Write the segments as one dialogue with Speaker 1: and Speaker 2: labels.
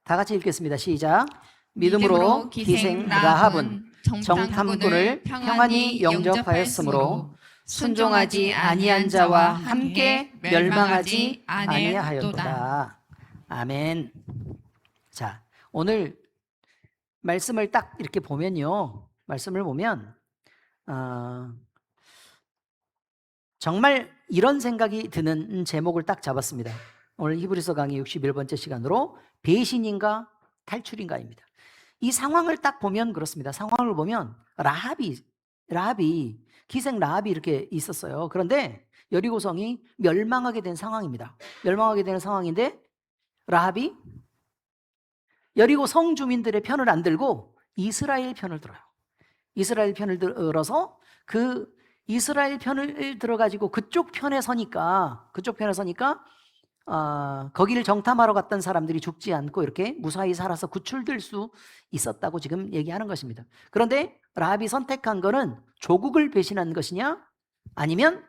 Speaker 1: 다 같이 읽겠습니다. 시작. 믿음으로 기생 라합은 정탐꾼을 평안히 영접하였으므로 순종하지 아니한 자와 함께 멸망하지 아니하였도다. 아멘. 자, 오늘 말씀을 딱 이렇게 보면요, 말씀을 보면 정말 이런 생각이 드는 제목을 딱 잡았습니다. 오늘 히브리서 강의 61번째 시간으로 배신인가 탈출인가입니다. 이 상황을 딱 보면 그렇습니다. 상황을 보면 라합이 기생 라합이 이렇게 있었어요. 그런데 여리고성이 멸망하게 된 상황입니다. 멸망하게 되는 상황인데 라합이 여리고 성 주민들의 편을 안 들고 이스라엘 편을 들어요. 이스라엘 편을 들어서 그 이스라엘 편을 들어가지고 그쪽 편에 서니까 거기를 정탐하러 갔던 사람들이 죽지 않고 이렇게 무사히 살아서 구출될 수 있었다고 지금 얘기하는 것입니다. 그런데 라합이 선택한 거는 조국을 배신한 것이냐 아니면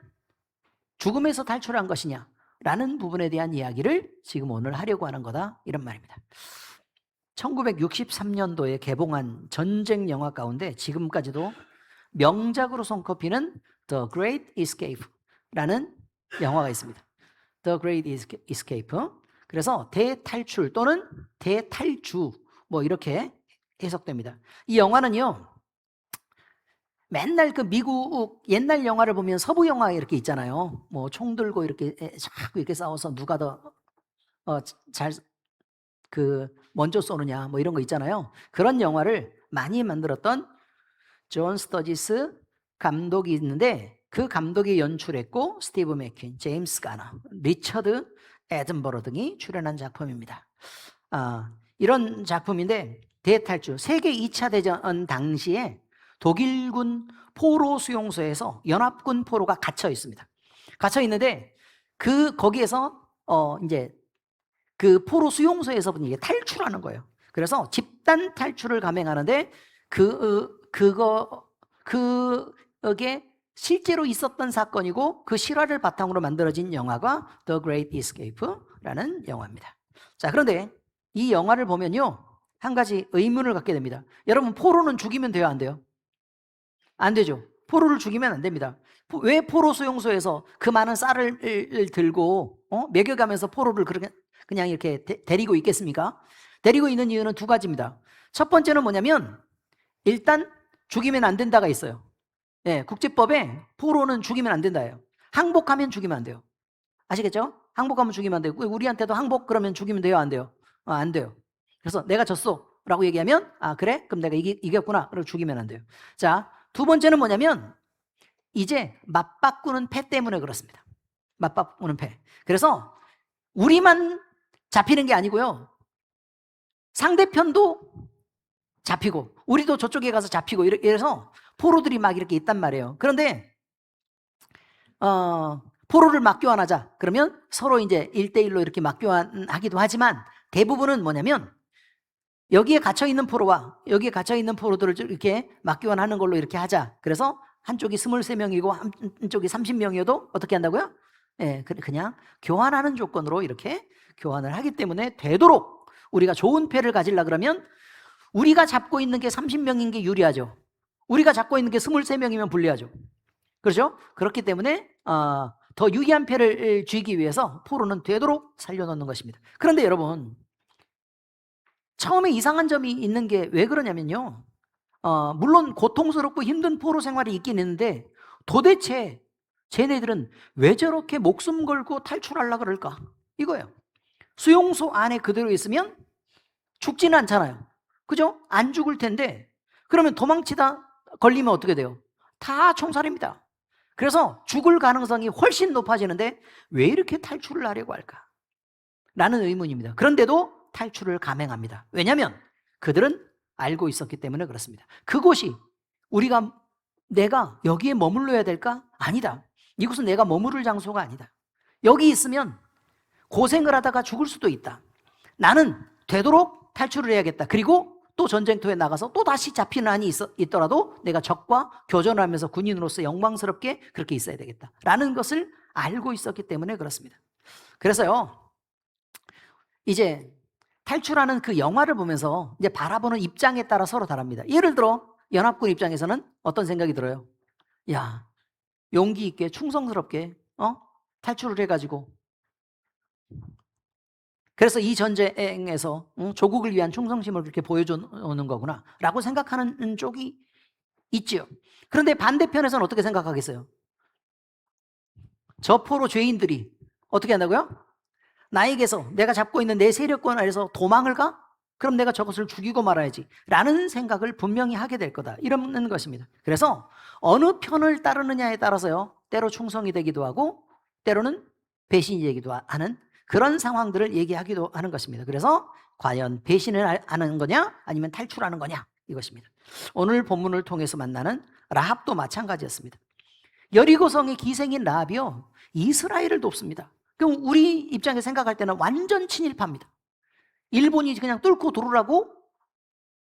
Speaker 1: 죽음에서 탈출한 것이냐 라는 부분에 대한 이야기를 지금 오늘 하려고 하는 거다, 이런 말입니다. 1963년도에 개봉한 전쟁 영화 가운데 지금까지도 명작으로 손꼽히는 The Great Escape라는 영화가 있습니다. The Great Escape. 그래서 대탈출 또는 대탈주 뭐 이렇게 해석됩니다. 이 영화는요, 맨날 그 미국 옛날 영화를 보면 서부 영화 이렇게 있잖아요. 뭐 총 들고 이렇게 자꾸 이렇게 싸워서 누가 더 먼저 쏘느냐 뭐 이런 거 있잖아요. 그런 영화를 많이 만들었던 존 스터지스 감독이 있는데 그 감독이 연출했고 스티브 맥퀸, 제임스 가너, 리처드 애든버러 등이 출연한 작품입니다. 이런 작품인데 대탈주, 세계 2차 대전 당시에 독일군 포로 수용소에서 연합군 포로가 갇혀 있습니다. 갇혀 있는데 거기에서 이제 그 포로 수용소에서 이게 탈출하는 거예요. 그래서 집단 탈출을 감행하는데 그게 실제로 있었던 사건이고 그 실화를 바탕으로 만들어진 영화가 The Great Escape라는 영화입니다. 자, 그런데 이 영화를 보면요, 한 가지 의문을 갖게 됩니다. 여러분, 포로는 죽이면 돼요, 안 돼요? 안 되죠. 포로를 죽이면 안 됩니다. 왜 포로 수용소에서 그 많은 쌀을 들고 먹여가면서 포로를 그냥 이렇게 데리고 있겠습니까? 데리고 있는 이유는 두 가지입니다. 첫 번째는 뭐냐면 일단 죽이면 안 된다가 있어요. 국제법에 포로는 죽이면 안 된다예요. 항복하면 죽이면 안 돼요. 아시겠죠? 항복하면 죽이면 안 돼요. 우리한테도 항복 그러면 죽이면 돼요, 안 돼요? 안 돼요. 그래서 내가 졌어 라고 얘기하면 그래? 그럼 내가 이겼구나. 그리고 죽이면 안 돼요. 자, 두 번째는 뭐냐면 이제 맞바꾸는 패 때문에 그렇습니다. 맞바꾸는 패. 그래서 우리만 잡히는 게 아니고요, 상대편도 잡히고 우리도 저쪽에 가서 잡히고 이래서 포로들이 막 이렇게 있단 말이에요. 그런데 포로를 맞교환하자 그러면 서로 이제 1대1로 이렇게 맞교환하기도 하지만 대부분은 뭐냐면 여기에 갇혀있는 포로와 여기에 갇혀있는 포로들을 이렇게 맞교환하는 걸로 이렇게 하자. 그래서 한쪽이 23명이고 한쪽이 30명이어도 어떻게 한다고요? 그냥 교환하는 조건으로 이렇게 교환을 하기 때문에 되도록 우리가 좋은 패를 가지려 그러면 우리가 잡고 있는 게 30명인 게 유리하죠. 우리가 잡고 있는 게 23명이면 불리하죠. 그렇죠? 그렇기 때문에 더 유리한 패를 쥐기 위해서 포로는 되도록 살려놓는 것입니다. 그런데 여러분, 처음에 이상한 점이 있는 게 왜 그러냐면요, 물론 고통스럽고 힘든 포로 생활이 있긴 있는데 도대체 쟤네들은 왜 저렇게 목숨 걸고 탈출하려고 그럴까? 이거예요. 수용소 안에 그대로 있으면 죽지는 않잖아요. 그죠? 안 죽을 텐데 그러면 도망치다 걸리면 어떻게 돼요? 다 총살입니다. 그래서 죽을 가능성이 훨씬 높아지는데 왜 이렇게 탈출을 하려고 할까? 라는 의문입니다. 그런데도 탈출을 감행합니다. 왜냐하면 그들은 알고 있었기 때문에 그렇습니다. 그곳이 내가 여기에 머물러야 될까? 아니다. 이곳은 내가 머무를 장소가 아니다. 여기 있으면 고생을 하다가 죽을 수도 있다. 나는 되도록 탈출을 해야겠다. 그리고 또 전쟁터에 나가서 또 다시 잡히는 한이 있더라도 내가 적과 교전을 하면서 군인으로서 영광스럽게 그렇게 있어야 되겠다 라는 것을 알고 있었기 때문에 그렇습니다. 그래서요, 이제 탈출하는 그 영화를 보면서 이제 바라보는 입장에 따라 서로 다릅니다. 예를 들어 연합군 입장에서는 어떤 생각이 들어요? 야, 용기 있게 충성스럽게 탈출을 해가지고, 그래서 이 전쟁에서 조국을 위한 충성심을 그렇게 보여주는 거구나 라고 생각하는 쪽이 있지요. 그런데 반대편에서는 어떻게 생각하겠어요? 저 포로 죄인들이 어떻게 한다고요? 나에게서, 내가 잡고 있는 내 세력권 아래서 도망을 가? 그럼 내가 저것을 죽이고 말아야지 라는 생각을 분명히 하게 될 거다, 이런 것입니다. 그래서 어느 편을 따르느냐에 따라서요, 때로 충성이 되기도 하고 때로는 배신이 되기도 하는 그런 상황들을 얘기하기도 하는 것입니다. 그래서 과연 배신을 하는 거냐 아니면 탈출하는 거냐, 이것입니다. 오늘 본문을 통해서 만나는 라합도 마찬가지였습니다. 여리고성의 기생인 라합이요, 이스라엘을 돕습니다. 그럼 우리 입장에서 생각할 때는 완전 친일파입니다. 일본이 그냥 뚫고 들어오라고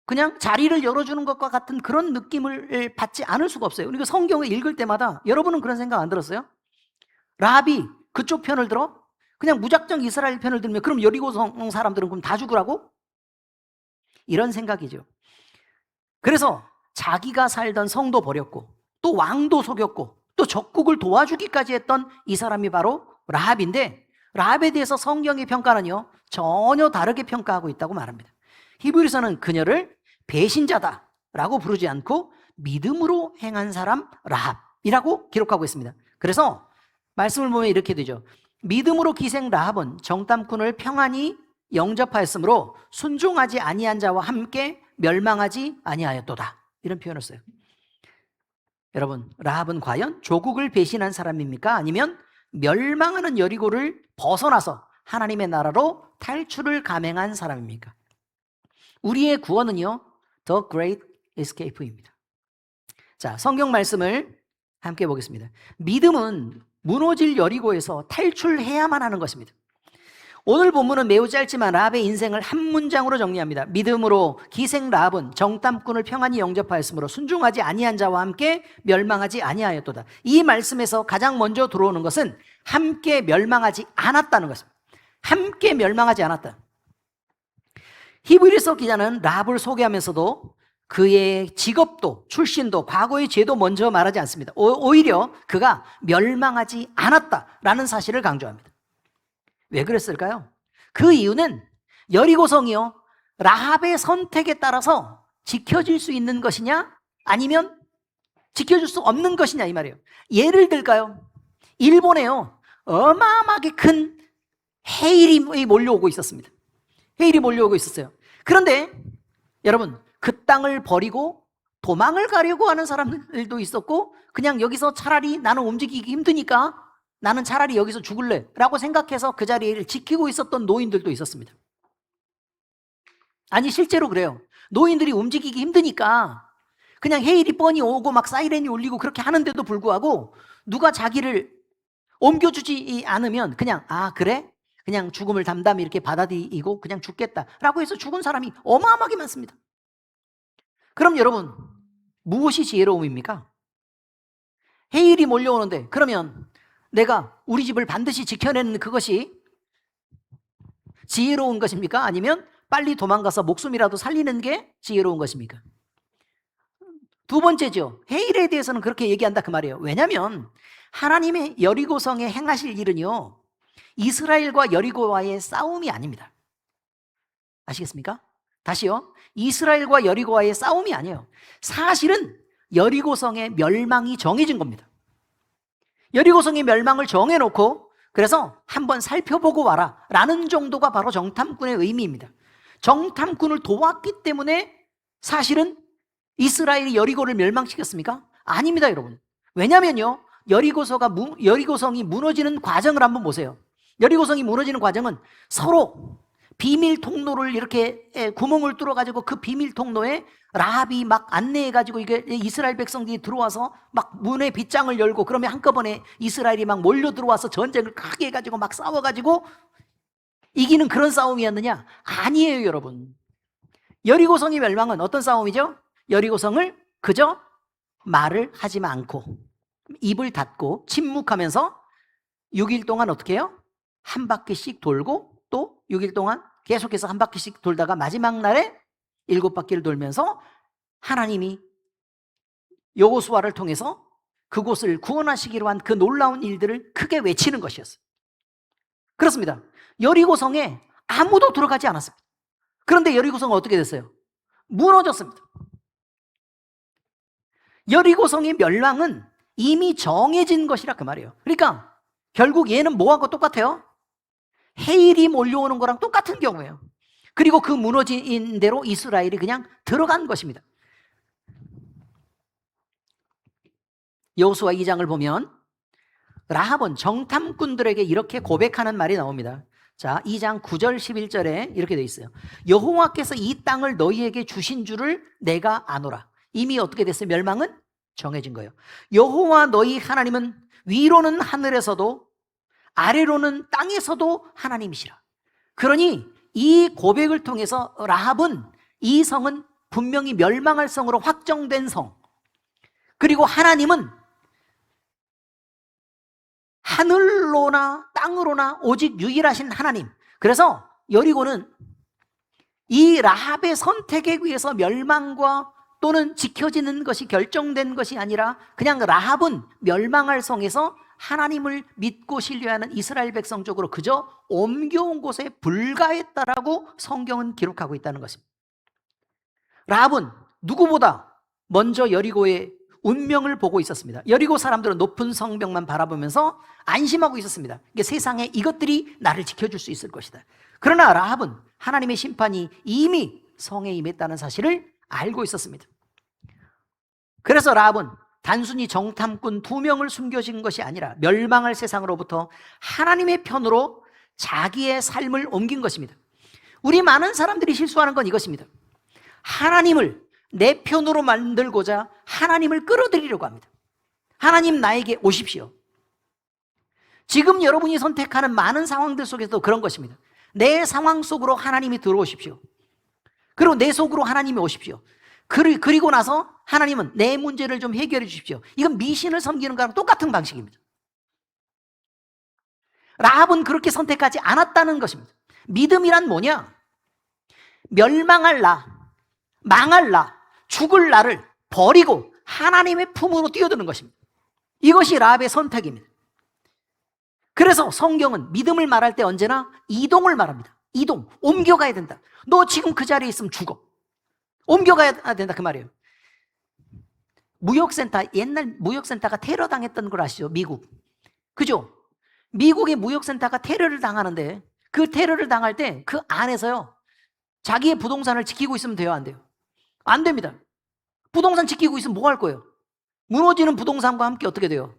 Speaker 1: 그냥 자리를 열어주는 것과 같은 그런 느낌을 받지 않을 수가 없어요. 그리고 성경을 읽을 때마다 여러분은 그런 생각 안 들었어요? 라합이 그쪽 편을 들어? 그냥 무작정 이스라엘 편을 들면 그럼 여리고성 사람들은 그럼 다 죽으라고? 이런 생각이죠. 그래서 자기가 살던 성도 버렸고 또 왕도 속였고 또 적국을 도와주기까지 했던 이 사람이 바로 라합인데, 라합에 대해서 성경의 평가는요 전혀 다르게 평가하고 있다고 말합니다. 히브리서는 그녀를 배신자다라고 부르지 않고 믿음으로 행한 사람 라합이라고 기록하고 있습니다. 그래서 말씀을 보면 이렇게 되죠. 믿음으로 기생 라합은 정탐꾼을 평안히 영접하였으므로 순종하지 아니한 자와 함께 멸망하지 아니하였도다, 이런 표현을 써요. 여러분, 라합은 과연 조국을 배신한 사람입니까? 아니면 멸망하는 여리고를 벗어나서 하나님의 나라로 탈출을 감행한 사람입니까? 우리의 구원은요, The Great Escape입니다. 자, 성경 말씀을 함께 보겠습니다. 믿음은 무너질 여리고에서 탈출해야만 하는 것입니다. 오늘 본문은 매우 짧지만 라합의 인생을 한 문장으로 정리합니다. 믿음으로 기생 라합은 정탐꾼을 평안히 영접하였으므로 순종하지 아니한 자와 함께 멸망하지 아니하였도다. 이 말씀에서 가장 먼저 들어오는 것은 함께 멸망하지 않았다는 것입니다. 함께 멸망하지 않았다. 히브리서 기자는 라합을 소개하면서도 그의 직업도 출신도 과거의 죄도 먼저 말하지 않습니다. 오히려 그가 멸망하지 않았다라는 사실을 강조합니다. 왜 그랬을까요? 그 이유는 여리고성이요, 라합의 선택에 따라서 지켜질 수 있는 것이냐 아니면 지켜줄 수 없는 것이냐, 이 말이에요. 예를 들까요? 일본에요 어마어마하게 큰 해일이 몰려오고 있었습니다. 해일이 몰려오고 있었어요. 그런데 여러분, 그 땅을 버리고 도망을 가려고 하는 사람들도 있었고, 그냥 여기서 차라리 나는 움직이기 힘드니까 나는 차라리 여기서 죽을래 라고 생각해서 그 자리를 지키고 있었던 노인들도 있었습니다. 아니, 실제로 그래요. 노인들이 움직이기 힘드니까 그냥 해일이 뻔히 오고 막 사이렌이 울리고 그렇게 하는데도 불구하고 누가 자기를 옮겨주지 않으면 그냥 그래? 그냥 죽음을 담담히 이렇게 받아들이고 그냥 죽겠다라고 해서 죽은 사람이 어마어마하게 많습니다. 그럼 여러분, 무엇이 지혜로움입니까? 해일이 몰려오는데 그러면 내가 우리 집을 반드시 지켜내는 그것이 지혜로운 것입니까? 아니면 빨리 도망가서 목숨이라도 살리는 게 지혜로운 것입니까? 두 번째죠. 해일에 대해서는 그렇게 얘기한다 그 말이에요. 왜냐하면 하나님의 여리고성에 행하실 일은요, 이스라엘과 여리고와의 싸움이 아닙니다. 아시겠습니까? 다시요. 이스라엘과 여리고와의 싸움이 아니에요. 사실은 여리고성의 멸망이 정해진 겁니다. 여리고성의 멸망을 정해놓고 그래서 한번 살펴보고 와라 라는 정도가 바로 정탐꾼의 의미입니다. 정탐꾼을 도왔기 때문에 사실은 이스라엘이 여리고를 멸망시켰습니까? 아닙니다, 여러분. 왜냐면요, 여리고성이 무너지는 과정을 한번 보세요. 여리고성이 무너지는 과정은 서로 비밀 통로를 이렇게 구멍을 뚫어가지고 그 비밀 통로에 라합이 막 안내해가지고 이게 이스라엘 백성들이 들어와서 막 문의 빗장을 열고, 그러면 한꺼번에 이스라엘이 막 몰려 들어와서 전쟁을 크게 해가지고 막 싸워가지고 이기는 그런 싸움이었느냐? 아니에요, 여러분. 여리고성의 멸망은 어떤 싸움이죠? 여리고성을 그저 말을 하지 않고 입을 닫고 침묵하면서 6일 동안 어떻게 해요? 한 바퀴씩 돌고 또 6일 동안 계속해서 한 바퀴씩 돌다가 마지막 날에 7바퀴를 돌면서 하나님이 여호수아를 통해서 그곳을 구원하시기로 한 그 놀라운 일들을 크게 외치는 것이었어요. 그렇습니다. 여리고성에 아무도 들어가지 않았습니다. 그런데 여리고성은 어떻게 됐어요? 무너졌습니다. 여리고성의 멸망은 이미 정해진 것이라 그 말이에요. 그러니까 결국 얘는 뭐하고 똑같아요? 해일이 몰려오는 거랑 똑같은 경우예요. 그리고 그 무너진 대로 이스라엘이 그냥 들어간 것입니다. 여호수아 2장을 보면 라합은 정탐꾼들에게 이렇게 고백하는 말이 나옵니다. 자, 2장 9절 11절에 이렇게 되어 있어요. 여호와께서 이 땅을 너희에게 주신 줄을 내가 아노라. 이미 어떻게 됐어요? 멸망은 정해진 거예요. 여호와 너희 하나님은 위로는 하늘에서도 아래로는 땅에서도 하나님이시라. 그러니 이 고백을 통해서 라합은 이 성은 분명히 멸망할 성으로 확정된 성, 그리고 하나님은 하늘로나 땅으로나 오직 유일하신 하나님. 그래서 여리고는 이 라합의 선택에 의해서 멸망과 또는 지켜지는 것이 결정된 것이 아니라 그냥 라합은 멸망할 성에서 하나님을 믿고 신뢰하는 이스라엘 백성 쪽으로 그저 옮겨온 곳에 불과했다라고 성경은 기록하고 있다는 것입니다. 라합은 누구보다 먼저 여리고의 운명을 보고 있었습니다. 여리고 사람들은 높은 성벽만 바라보면서 안심하고 있었습니다. 이게 세상에 이것들이 나를 지켜줄 수 있을 것이다. 그러나 라합은 하나님의 심판이 이미 성에 임했다는 사실을 알고 있었습니다. 그래서 라합은 단순히 정탐꾼 2명을 숨겨진 것이 아니라 멸망할 세상으로부터 하나님의 편으로 자기의 삶을 옮긴 것입니다. 우리 많은 사람들이 실수하는 건 이것입니다. 하나님을 내 편으로 만들고자 하나님을 끌어들이려고 합니다. 하나님 나에게 오십시오. 지금 여러분이 선택하는 많은 상황들 속에서도 그런 것입니다. 내 상황 속으로 하나님이 들어오십시오. 그리고 내 속으로 하나님이 오십시오. 그리고 나서 하나님은 내 문제를 좀 해결해 주십시오. 이건 미신을 섬기는 거랑 똑같은 방식입니다. 라합은 그렇게 선택하지 않았다는 것입니다. 믿음이란 뭐냐? 멸망할 나, 망할 나, 죽을 나를 버리고 하나님의 품으로 뛰어드는 것입니다. 이것이 라합의 선택입니다. 그래서 성경은 믿음을 말할 때 언제나 이동을 말합니다. 이동, 옮겨가야 된다. 너 지금 그 자리에 있으면 죽어. 옮겨가야 된다 그 말이에요. 무역센터, 옛날 무역센터가 테러 당했던 걸 아시죠? 미국. 그죠? 미국의 무역센터가 테러를 당하는데 그 테러를 당할 때 그 안에서요, 자기의 부동산을 지키고 있으면 돼요, 안 돼요? 안 됩니다. 부동산 지키고 있으면 뭐 할 거예요? 무너지는 부동산과 함께 어떻게 돼요?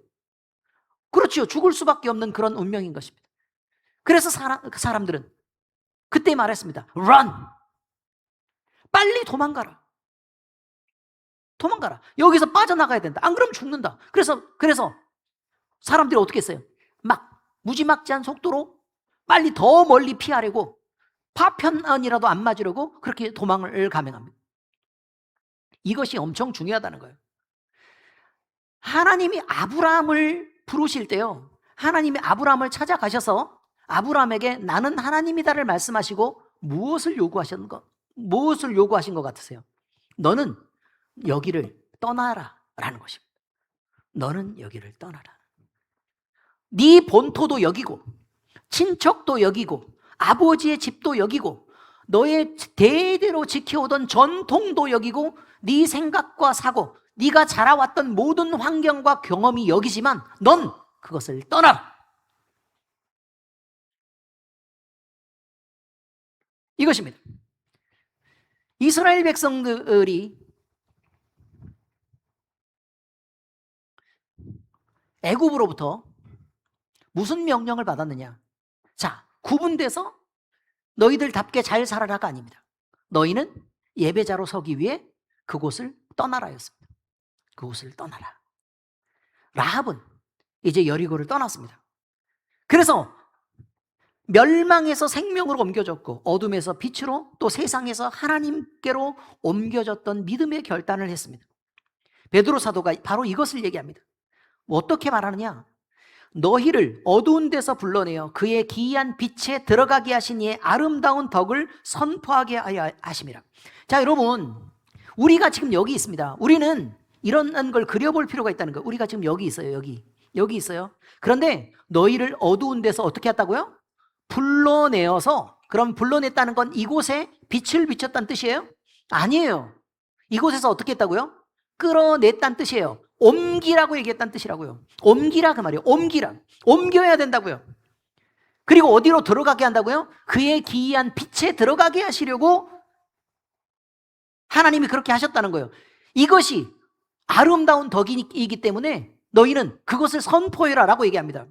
Speaker 1: 그렇죠. 죽을 수밖에 없는 그런 운명인 것입니다. 그래서 사람들은 그때 말했습니다. Run! 빨리 도망가라. 도망가라. 여기서 빠져나가야 된다. 안 그러면 죽는다. 그래서 사람들이 어떻게 했어요? 막 무지막지한 속도로 빨리 더 멀리 피하려고, 파편이라도 안 맞으려고 그렇게 도망을 감행합니다. 이것이 엄청 중요하다는 거예요. 하나님이 아브라함을 부르실 때요, 하나님이 아브라함을 찾아가셔서 아브라함에게 나는 하나님이다를 말씀하시고 무엇을 요구하신 것 같으세요? 너는 여기를 떠나라 라는 것입니다. 너는 여기를 떠나라. 네 본토도 여기고 친척도 여기고 아버지의 집도 여기고 너의 대대로 지켜오던 전통도 여기고 네 생각과 사고, 네가 자라왔던 모든 환경과 경험이 여기지만 넌 그것을 떠나라. 이것입니다. 이스라엘 백성들이 애굽으로부터 무슨 명령을 받았느냐? 자, 구분돼서 너희들답게 잘 살아라가 아닙니다. 너희는 예배자로 서기 위해 그곳을 떠나라였습니다. 그곳을 떠나라. 라합은 이제 여리고를 떠났습니다. 그래서 멸망에서 생명으로 옮겨졌고 어둠에서 빛으로, 또 세상에서 하나님께로 옮겨졌던 믿음의 결단을 했습니다. 베드로 사도가 바로 이것을 얘기합니다. 어떻게 말하느냐? 너희를 어두운 데서 불러내어 그의 기이한 빛에 들어가게 하신 이의 아름다운 덕을 선포하게 하여 하심이라. 자, 여러분, 우리가 지금 여기 있습니다. 우리는 이런 걸 그려볼 필요가 있다는 거예요. 우리가 지금 여기 있어요. 여기 있어요. 그런데 너희를 어두운 데서 어떻게 했다고요? 불러내어서. 그럼 불러냈다는 건 이곳에 빛을 비췄다는 뜻이에요? 아니에요. 이곳에서 어떻게 했다고요? 끌어냈다는 뜻이에요. 옮기라고 얘기했다는 뜻이라고요. 옮기라 그 말이에요. 옮겨야 된다고요. 그리고 어디로 들어가게 한다고요? 그의 기이한 빛에 들어가게 하시려고 하나님이 그렇게 하셨다는 거예요. 이것이 아름다운 덕이기 때문에 너희는 그것을 선포해라 라고 얘기합니다.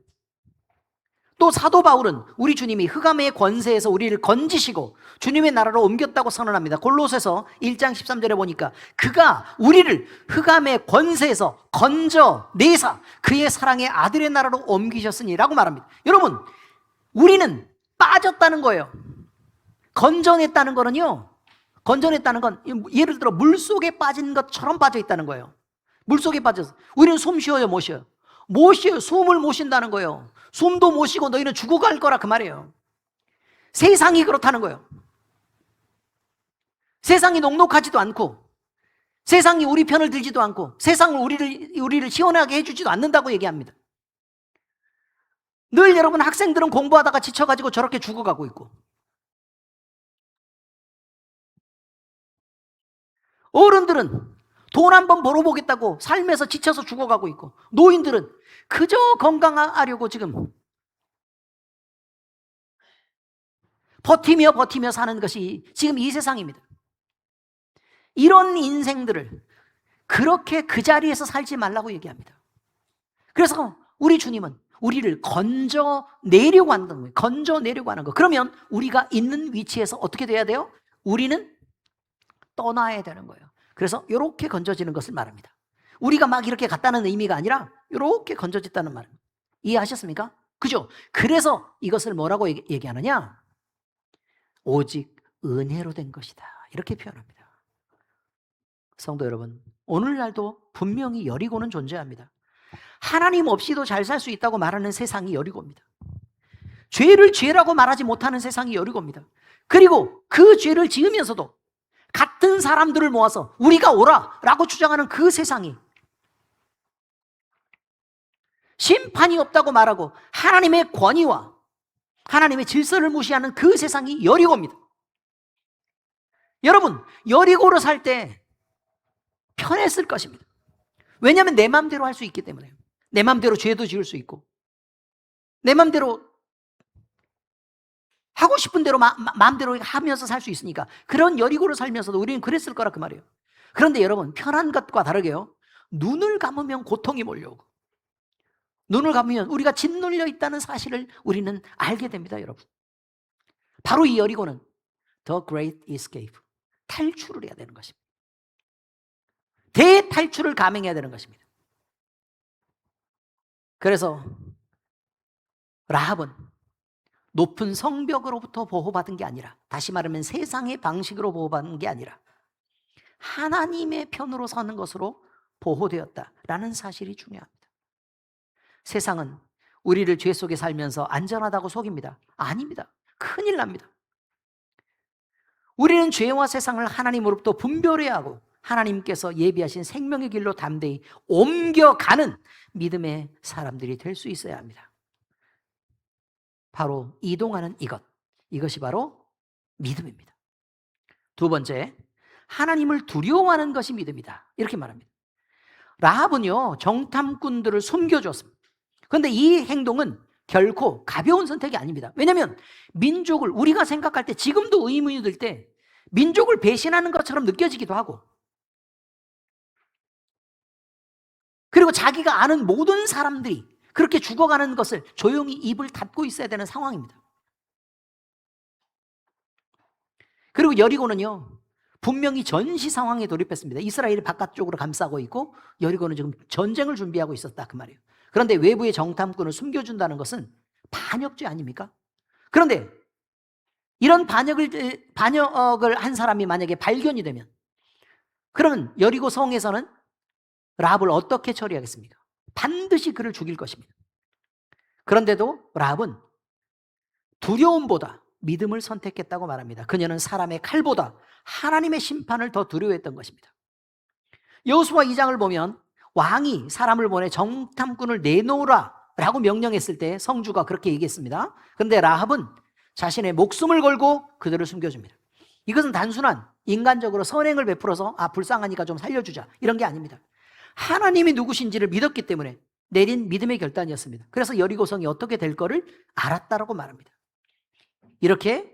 Speaker 1: 또 사도 바울은 우리 주님이 흑암의 권세에서 우리를 건지시고 주님의 나라로 옮겼다고 선언합니다. 골로새서 1장 13절에 보니까 그가 우리를 흑암의 권세에서 건져내사 그의 사랑의 아들의 나라로 옮기셨으니 라고 말합니다. 여러분, 우리는 빠졌다는 거예요. 건져냈다는 거는요, 건져냈다는 건 예를 들어 물속에 빠진 것처럼 빠져 있다는 거예요. 물속에 빠져서 우리는 숨 쉬어요, 못 쉬어요? 못 쉬어요. 숨을 못 쉰다는 거예요. 숨도 못 쉬고 너희는 죽어갈 거라 그 말이에요. 세상이 그렇다는 거예요. 세상이 녹록하지도 않고 세상이 우리 편을 들지도 않고 세상을 우리를 시원하게 해주지도 않는다고 얘기합니다. 늘 여러분 학생들은 공부하다가 지쳐가지고 저렇게 죽어가고 있고, 어른들은 돈 한번 벌어보겠다고 삶에서 지쳐서 죽어가고 있고, 노인들은 그저 건강하려고 지금 버티며 사는 것이 지금 이 세상입니다. 이런 인생들을 그렇게 그 자리에서 살지 말라고 얘기합니다. 그래서 우리 주님은 우리를 건져내려고 하는 거예요. 건져내려고 하는 거. 그러면 우리가 있는 위치에서 어떻게 돼야 돼요? 우리는 떠나야 되는 거예요. 그래서 이렇게 건져지는 것을 말합니다. 우리가 막 이렇게 갔다는 의미가 아니라 이렇게 건져졌다는 말입니다. 이해하셨습니까? 그죠? 그래서 이것을 뭐라고 얘기하느냐? 오직 은혜로 된 것이다. 이렇게 표현합니다. 성도 여러분, 오늘날도 분명히 여리고는 존재합니다. 하나님 없이도 잘 살 수 있다고 말하는 세상이 여리고입니다. 죄를 죄라고 말하지 못하는 세상이 여리고입니다. 그리고 그 죄를 지으면서도 같은 사람들을 모아서 우리가 오라라고 주장하는 그 세상이, 심판이 없다고 말하고 하나님의 권위와 하나님의 질서를 무시하는 그 세상이 여리고입니다. 여러분, 여리고로 살 때 편했을 것입니다. 왜냐하면 내 마음대로 할 수 있기 때문에. 내 마음대로 죄도 지을 수 있고 내 마음대로 하고 싶은 대로 마음대로 하면서 살 수 있으니까 그런 여리고로 살면서도 우리는 그랬을 거라 그 말이에요. 그런데 여러분, 편한 것과 다르게요, 눈을 감으면 고통이 몰려오고 눈을 감으면 우리가 짓눌려 있다는 사실을 우리는 알게 됩니다. 여러분, 바로 이 여리고는 The Great Escape, 탈출을 해야 되는 것입니다. 대탈출을 감행해야 되는 것입니다. 그래서 라합은 높은 성벽으로부터 보호받은 게 아니라, 다시 말하면 세상의 방식으로 보호받은 게 아니라 하나님의 편으로 서는 것으로 보호되었다라는 사실이 중요합니다. 세상은 우리를 죄 속에 살면서 안전하다고 속입니다. 아닙니다. 큰일 납니다. 우리는 죄와 세상을 하나님으로부터 분별해야 하고 하나님께서 예비하신 생명의 길로 담대히 옮겨가는 믿음의 사람들이 될 수 있어야 합니다. 바로 이동하는 이것이 바로 믿음입니다. 두 번째, 하나님을 두려워하는 것이 믿음이다. 이렇게 말합니다. 라합은요, 정탐꾼들을 숨겨줬습니다. 그런데 이 행동은 결코 가벼운 선택이 아닙니다. 왜냐하면 민족을, 우리가 생각할 때, 지금도 의문이 들 때 민족을 배신하는 것처럼 느껴지기도 하고, 그리고 자기가 아는 모든 사람들이 그렇게 죽어가는 것을 조용히 입을 닫고 있어야 되는 상황입니다. 그리고 여리고는요, 분명히 전시 상황에 돌입했습니다. 이스라엘이 바깥쪽으로 감싸고 있고 여리고는 지금 전쟁을 준비하고 있었다 그 말이에요. 그런데 외부의 정탐꾼을 숨겨준다는 것은 반역죄 아닙니까? 그런데 이런 반역을 한 사람이 만약에 발견이 되면, 그러면 여리고 성에서는 라합을 어떻게 처리하겠습니까? 반드시 그를 죽일 것입니다. 그런데도 라합은 두려움보다 믿음을 선택했다고 말합니다. 그녀는 사람의 칼보다 하나님의 심판을 더 두려워했던 것입니다. 여호수아 2장을 보면 왕이 사람을 보내 정탐꾼을 내놓으라 라고 명령했을 때 성주가 그렇게 얘기했습니다. 그런데 라합은 자신의 목숨을 걸고 그들을 숨겨줍니다. 이것은 단순한 인간적으로 선행을 베풀어서 불쌍하니까 좀 살려주자 이런 게 아닙니다. 하나님이 누구신지를 믿었기 때문에 내린 믿음의 결단이었습니다. 그래서 여리고성이 어떻게 될 거를 알았다라고 말합니다. 이렇게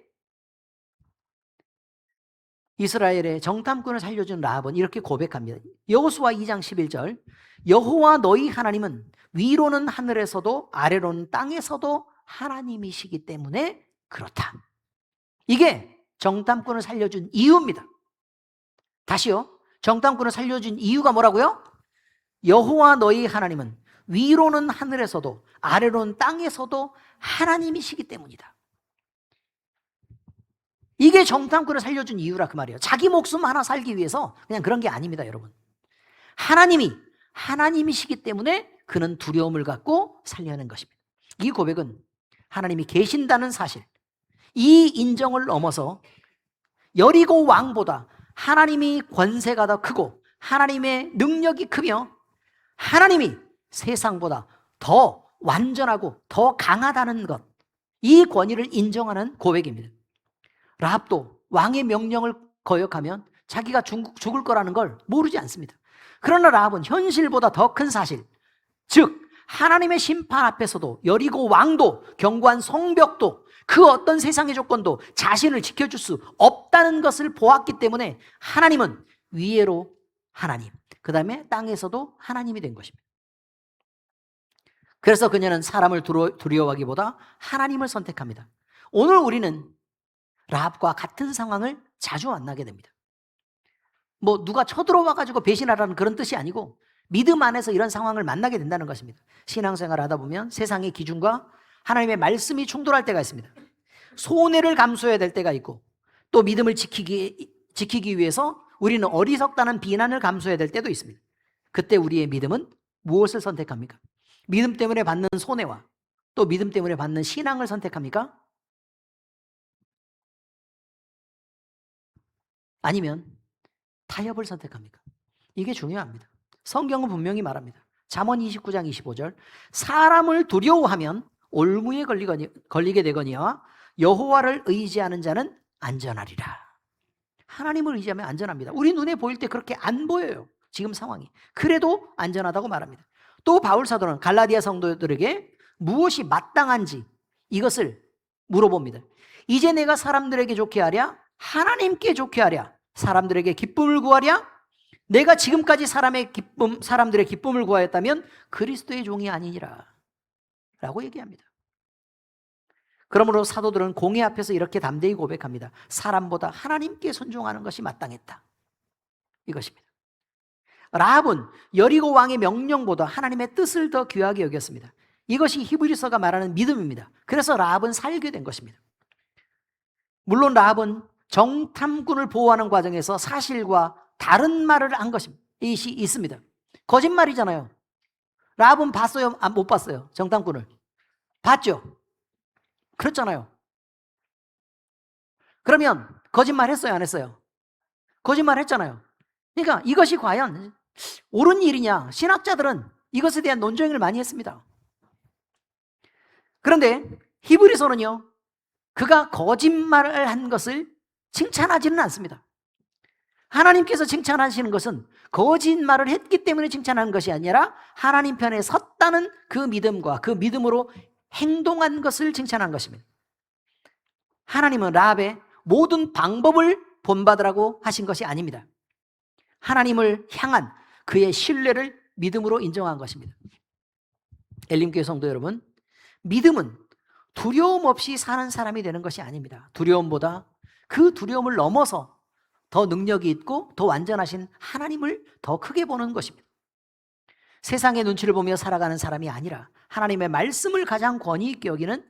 Speaker 1: 이스라엘의 정탐꾼을 살려준 라합은 이렇게 고백합니다. 여호수아 2장 11절 여호와 너희 하나님은 위로는 하늘에서도 아래로는 땅에서도 하나님이시기 때문에 그렇다. 이게 정탐꾼을 살려준 이유입니다. 다시요. 정탐꾼을 살려준 이유가 뭐라고요? 여호와 너희 하나님은 위로는 하늘에서도 아래로는 땅에서도 하나님이시기 때문이다. 이게 정탐꾼을 살려준 이유라 그 말이에요. 자기 목숨 하나 살기 위해서 그냥 그런 게 아닙니다, 여러분. 하나님이시기 때문에 그는 두려움을 갖고 살려낸 것입니다. 이 고백은 하나님이 계신다는 사실, 이 인정을 넘어서 여리고 왕보다 하나님이 권세가 더 크고 하나님의 능력이 크며 하나님이 세상보다 더 완전하고 더 강하다는 것, 이 권위를 인정하는 고백입니다. 라합도 왕의 명령을 거역하면 자기가 죽을 거라는 걸 모르지 않습니다. 그러나 라합은 현실보다 더 큰 사실, 즉 하나님의 심판 앞에서도 여리고 왕도 견고한 성벽도 그 어떤 세상의 조건도 자신을 지켜줄 수 없다는 것을 보았기 때문에 하나님은 위에로 하나님, 그 다음에 땅에서도 하나님이 된 것입니다. 그래서 그녀는 사람을 두려워하기보다 하나님을 선택합니다. 오늘 우리는 라합과 같은 상황을 자주 만나게 됩니다. 누가 쳐들어와가지고 배신하라는 그런 뜻이 아니고 믿음 안에서 이런 상황을 만나게 된다는 것입니다. 신앙생활을 하다 보면 세상의 기준과 하나님의 말씀이 충돌할 때가 있습니다. 손해를 감수해야 될 때가 있고 또 믿음을 지키기 위해서 우리는 어리석다는 비난을 감수해야 될 때도 있습니다. 그때 우리의 믿음은 무엇을 선택합니까? 믿음 때문에 받는 손해와 또 믿음 때문에 받는 신앙을 선택합니까? 아니면 타협을 선택합니까? 이게 중요합니다. 성경은 분명히 말합니다. 잠언 29장 25절 사람을 두려워하면 올무에 걸리게 되거니와 여호와를 의지하는 자는 안전하리라. 하나님을 의지하면 안전합니다. 우리 눈에 보일 때 그렇게 안 보여요. 지금 상황이. 그래도 안전하다고 말합니다. 또 바울 사도는 갈라디아 성도들에게 무엇이 마땅한지 이것을 물어봅니다. 이제 내가 사람들에게 좋게 하랴? 하나님께 좋게 하랴? 사람들에게 기쁨을 구하랴? 내가 지금까지 사람들의 기쁨을 구하였다면 그리스도의 종이 아니니라 라고 얘기합니다. 그러므로 사도들은 공회 앞에서 이렇게 담대히 고백합니다. 사람보다 하나님께 순종하는 것이 마땅했다. 이것입니다. 라합은 여리고 왕의 명령보다 하나님의 뜻을 더 귀하게 여겼습니다. 이것이 히브리서가 말하는 믿음입니다. 그래서 라합은 살게 된 것입니다. 물론 라합은 정탐꾼을 보호하는 과정에서 사실과 다른 말을 한 것이 있습니다. 거짓말이잖아요. 라합은 봤어요? 못 봤어요? 정탐꾼을 봤죠? 그렇잖아요. 그러면 거짓말 했어요? 안 했어요? 거짓말 했잖아요. 그러니까 이것이 과연 옳은 일이냐? 신학자들은 이것에 대한 논쟁을 많이 했습니다. 그런데 히브리서는요, 그가 거짓말을 한 것을 칭찬하지는 않습니다. 하나님께서 칭찬하시는 것은 거짓말을 했기 때문에 칭찬하는 것이 아니라 하나님 편에 섰다는 그 믿음과 그 믿음으로 행동한 것을 칭찬한 것입니다. 하나님은 라합의 모든 방법을 본받으라고 하신 것이 아닙니다. 하나님을 향한 그의 신뢰를 믿음으로 인정한 것입니다. 엘림교회 성도 여러분, 믿음은 두려움 없이 사는 사람이 되는 것이 아닙니다. 두려움보다 그 두려움을 넘어서 더 능력이 있고 더 완전하신 하나님을 더 크게 보는 것입니다. 세상의 눈치를 보며 살아가는 사람이 아니라 하나님의 말씀을 가장 권위 있게 여기는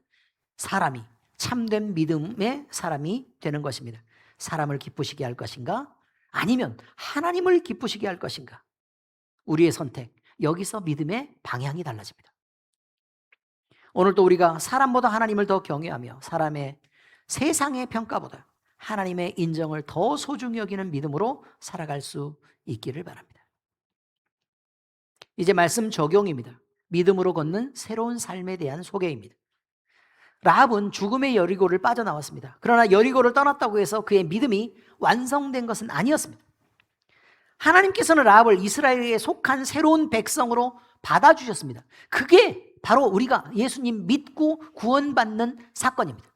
Speaker 1: 사람이 참된 믿음의 사람이 되는 것입니다. 사람을 기쁘시게 할 것인가? 아니면 하나님을 기쁘시게 할 것인가? 우리의 선택, 여기서 믿음의 방향이 달라집니다. 오늘도 우리가 사람보다 하나님을 더 경외하며 사람의 세상의 평가보다 하나님의 인정을 더 소중히 여기는 믿음으로 살아갈 수 있기를 바랍니다. 이제 말씀 적용입니다. 믿음으로 걷는 새로운 삶에 대한 소개입니다. 라합은 죽음의 여리고를 빠져나왔습니다. 그러나 여리고를 떠났다고 해서 그의 믿음이 완성된 것은 아니었습니다. 하나님께서는 라합을 이스라엘에 속한 새로운 백성으로 받아주셨습니다. 그게 바로 우리가 예수님 믿고 구원받는 사건입니다.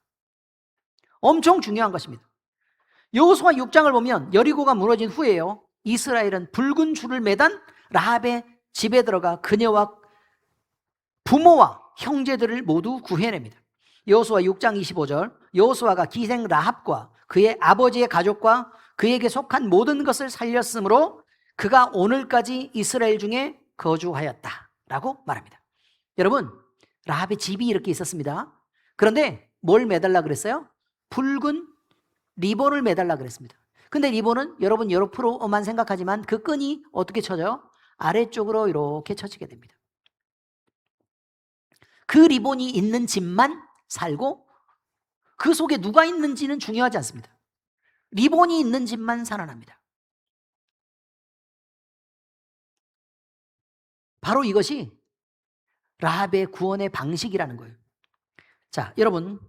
Speaker 1: 엄청 중요한 것입니다. 여호수아 6장을 보면 여리고가 무너진 후에요, 이스라엘은 붉은 줄을 매단 라합의 집에 들어가 그녀와 부모와 형제들을 모두 구해냅니다. 여호수아 6장 25절, 여호수아가 기생 라합과 그의 아버지의 가족과 그에게 속한 모든 것을 살렸으므로 그가 오늘까지 이스라엘 중에 거주하였다라고 말합니다. 여러분, 라합의 집이 이렇게 있었습니다. 그런데 뭘 매달라 그랬어요? 붉은 리본을 매달라 그랬습니다. 근데 리본은 여러분 옆으로만 생각하지만 그 끈이 어떻게 쳐져요? 아래쪽으로 이렇게 쳐지게 됩니다. 그 리본이 있는 집만 살고 그 속에 누가 있는지는 중요하지 않습니다. 리본이 있는 집만 살아납니다. 바로 이것이 라합의 구원의 방식이라는 거예요. 자, 여러분,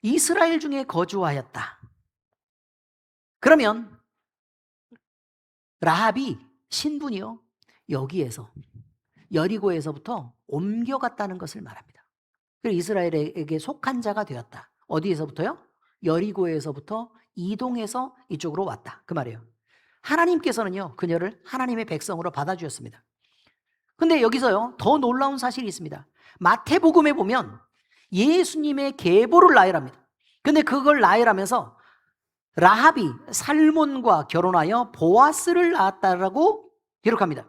Speaker 1: 이스라엘 중에 거주하였다. 그러면 라합이 신분이요, 여기에서 여리고에서부터 옮겨갔다는 것을 말합니다. 그리고 이스라엘에게 속한 자가 되었다. 어디에서부터요? 여리고에서부터 이동해서 이쪽으로 왔다, 그 말이에요. 하나님께서는요, 그녀를 하나님의 백성으로 받아주셨습니다. 근데 여기서요, 더 놀라운 사실이 있습니다. 마태복음에 보면 예수님의 계보를 나열합니다. 근데 그걸 나열하면서 라합이 살몬과 결혼하여 보아스를 낳았다라고 기록합니다.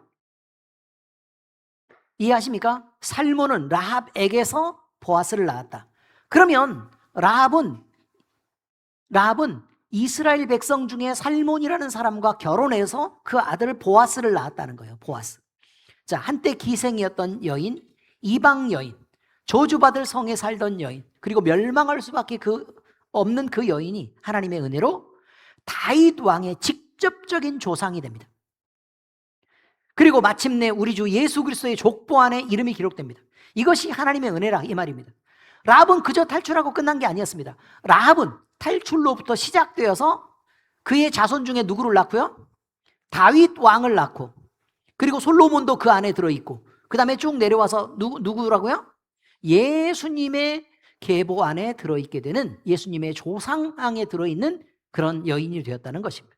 Speaker 1: 이해하십니까? 살몬은 라합에게서 보아스를 낳았다. 그러면 라합은 이스라엘 백성 중에 살몬이라는 사람과 결혼해서 그 아들 보아스를 낳았다는 거예요. 보아스. 자, 한때 기생이었던 여인, 이방 여인, 저주받을 성에 살던 여인, 그리고 멸망할 수밖에 없는 그 여인이 하나님의 은혜로 다윗 왕의 직접적인 조상이 됩니다. 그리고 마침내 우리 주 예수 그리스도의 족보 안에 이름이 기록됩니다. 이것이 하나님의 은혜라, 이 말입니다. 라합은 그저 탈출하고 끝난 게 아니었습니다. 라합은 탈출로부터 시작되어서 그의 자손 중에 누구를 낳고요? 다윗 왕을 낳고, 그리고 솔로몬도 그 안에 들어있고, 그 다음에 쭉 내려와서 누구라고요? 예수님의 계보 안에 들어있게 되는, 예수님의 조상항에 들어있는 그런 여인이 되었다는 것입니다.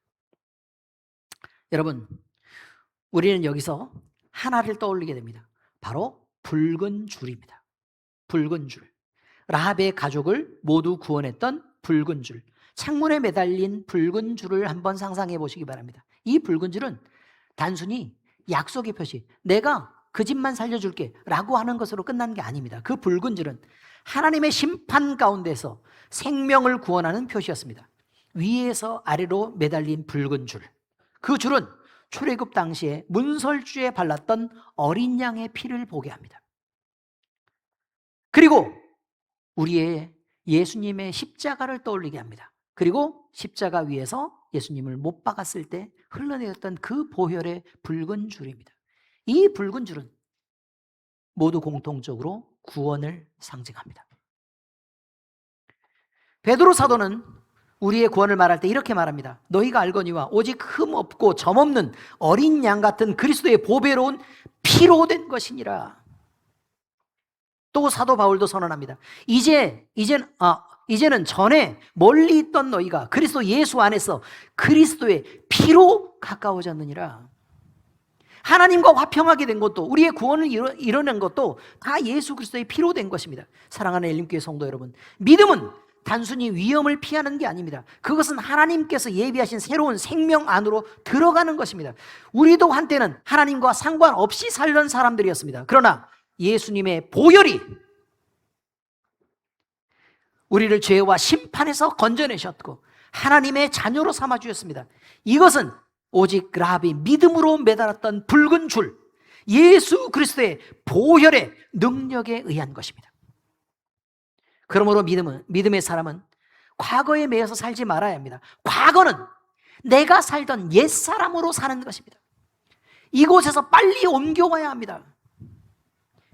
Speaker 1: 여러분, 우리는 여기서 하나를 떠올리게 됩니다. 바로 붉은 줄입니다. 붉은 줄. 라합의 가족을 모두 구원했던 붉은 줄. 창문에 매달린 붉은 줄을 한번 상상해 보시기 바랍니다. 이 붉은 줄은 단순히 약속의 표시, 내가 그 집만 살려줄게 라고 하는 것으로 끝난 게 아닙니다. 그 붉은 줄은 하나님의 심판 가운데서 생명을 구원하는 표시였습니다. 위에서 아래로 매달린 붉은 줄, 그 줄은 출애굽 당시에 문설주에 발랐던 어린 양의 피를 보게 합니다. 그리고 우리의 예수님의 십자가를 떠올리게 합니다. 그리고 십자가 위에서 예수님을 못 박았을 때 흘러내렸던 그 보혈의 붉은 줄입니다. 이 붉은 줄은 모두 공통적으로 구원을 상징합니다. 베드로 사도는 우리의 구원을 말할 때 이렇게 말합니다. 너희가 알거니와 오직 흠 없고 점 없는 어린 양 같은 그리스도의 보배로운 피로 된 것이니라. 또 사도 바울도 선언합니다. 이제는 전에 멀리 있던 너희가 그리스도 예수 안에서 그리스도의 피로 가까워졌느니라. 하나님과 화평하게 된 것도, 우리의 구원을 이뤄낸 것도 다 예수 그리스도의 피로 된 것입니다. 사랑하는 엘림교회 성도 여러분, 믿음은 단순히 위험을 피하는 게 아닙니다. 그것은 하나님께서 예비하신 새로운 생명 안으로 들어가는 것입니다. 우리도 한때는 하나님과 상관없이 살던 사람들이었습니다. 그러나 예수님의 보혈이 우리를 죄와 심판에서 건져내셨고 하나님의 자녀로 삼아주셨습니다. 이것은 오직 라합이 믿음으로 매달았던 붉은 줄, 예수 그리스도의 보혈의 능력에 의한 것입니다. 그러므로 믿음의 사람은 과거에 매여서 살지 말아야 합니다. 과거는 내가 살던 옛사람으로 사는 것입니다. 이곳에서 빨리 옮겨와야 합니다.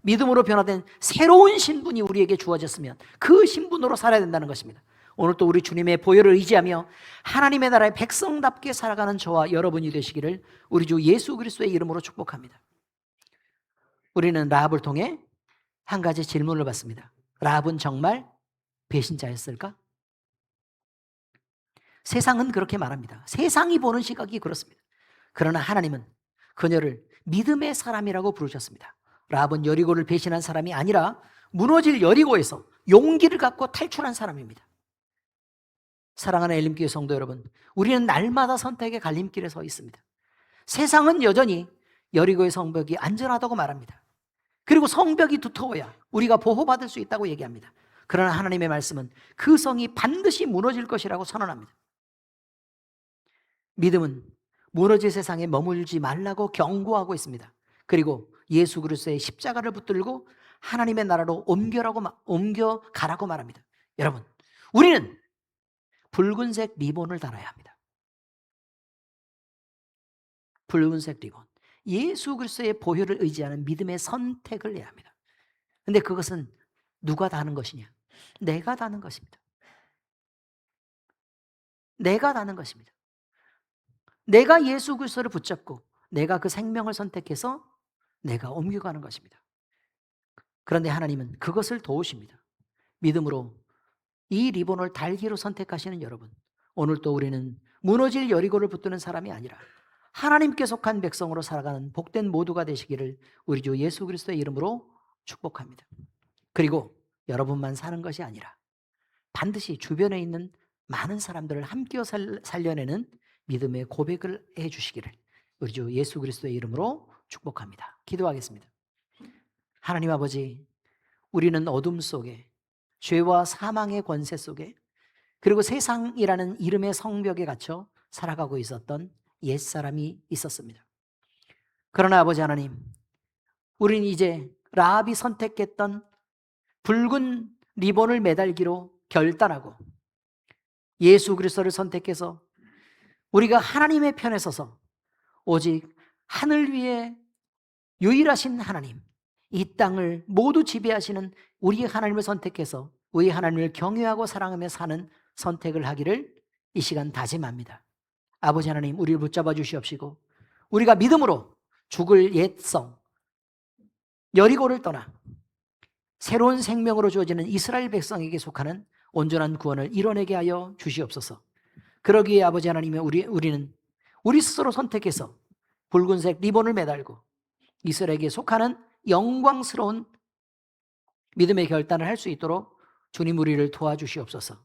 Speaker 1: 믿음으로 변화된 새로운 신분이 우리에게 주어졌으면 그 신분으로 살아야 된다는 것입니다. 오늘 또 우리 주님의 보혈을 의지하며 하나님의 나라의 백성답게 살아가는 저와 여러분이 되시기를 우리 주 예수 그리스도의 이름으로 축복합니다. 우리는 라합을 통해 한 가지 질문을 받습니다. 라합은 정말 배신자였을까? 세상은 그렇게 말합니다. 세상이 보는 시각이 그렇습니다. 그러나 하나님은 그녀를 믿음의 사람이라고 부르셨습니다. 라합은 여리고를 배신한 사람이 아니라 무너질 여리고에서 용기를 갖고 탈출한 사람입니다. 사랑하는 엘림교회 성도 여러분, 우리는 날마다 선택의 갈림길에 서 있습니다. 세상은 여전히 여리고의 성벽이 안전하다고 말합니다. 그리고 성벽이 두터워야 우리가 보호받을 수 있다고 얘기합니다. 그러나 하나님의 말씀은 그 성이 반드시 무너질 것이라고 선언합니다. 믿음은 무너질 세상에 머물지 말라고 경고하고 있습니다. 그리고 예수 그리스도의 십자가를 붙들고 하나님의 나라로 옮겨가라고 말합니다. 여러분, 우리는 붉은색 리본을 달아야 합니다. 붉은색 리본. 예수 그리스도의 보혈을 의지하는 믿음의 선택을 해야 합니다. 그런데 그것은 누가 다는 것이냐? 내가 다는 것입니다. 내가 다는 것입니다. 내가 예수 그리스도를 붙잡고 내가 그 생명을 선택해서 내가 옮겨가는 것입니다. 그런데 하나님은 그것을 도우십니다. 믿음으로 이 리본을 달기로 선택하시는 여러분, 오늘 또 우리는 무너질 여리고를 붙드는 사람이 아니라 하나님께 속한 백성으로 살아가는 복된 모두가 되시기를 우리 주 예수 그리스도의 이름으로 축복합니다. 그리고 여러분만 사는 것이 아니라 반드시 주변에 있는 많은 사람들을 함께 살려내는 믿음의 고백을 해주시기를 우리 주 예수 그리스도의 이름으로 축복합니다. 기도하겠습니다. 하나님 아버지, 우리는 어둠 속에 죄와 사망의 권세 속에 그리고 세상이라는 이름의 성벽에 갇혀 살아가고 있었던 옛사람이 있었습니다. 그러나 아버지 하나님, 우리는 이제 라합이 선택했던 붉은 리본을 매달기로 결단하고 예수 그리스도를 선택해서 우리가 하나님의 편에 서서 오직 하늘 위에 유일하신 하나님, 이 땅을 모두 지배하시는 우리 하나님을 선택해서 우리 하나님을 경외하고 사랑하며 사는 선택을 하기를 이 시간 다짐합니다. 아버지 하나님, 우리를 붙잡아 주시옵시고 우리가 믿음으로 죽을 옛성 여리고를 떠나 새로운 생명으로 주어지는 이스라엘 백성에게 속하는 온전한 구원을 이뤄내게 하여 주시옵소서. 그러기에 아버지 하나님, 우리는 우리 스스로 선택해서 붉은색 리본을 매달고 이스라엘에게 속하는 영광스러운 믿음의 결단을 할 수 있도록 주님 우리를 도와주시옵소서.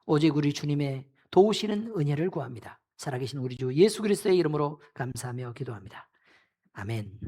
Speaker 1: 오직 우리 주님의 도우시는 은혜를 구합니다. 살아계신 우리 주 예수 그리스도의 이름으로 감사하며 기도합니다. 아멘.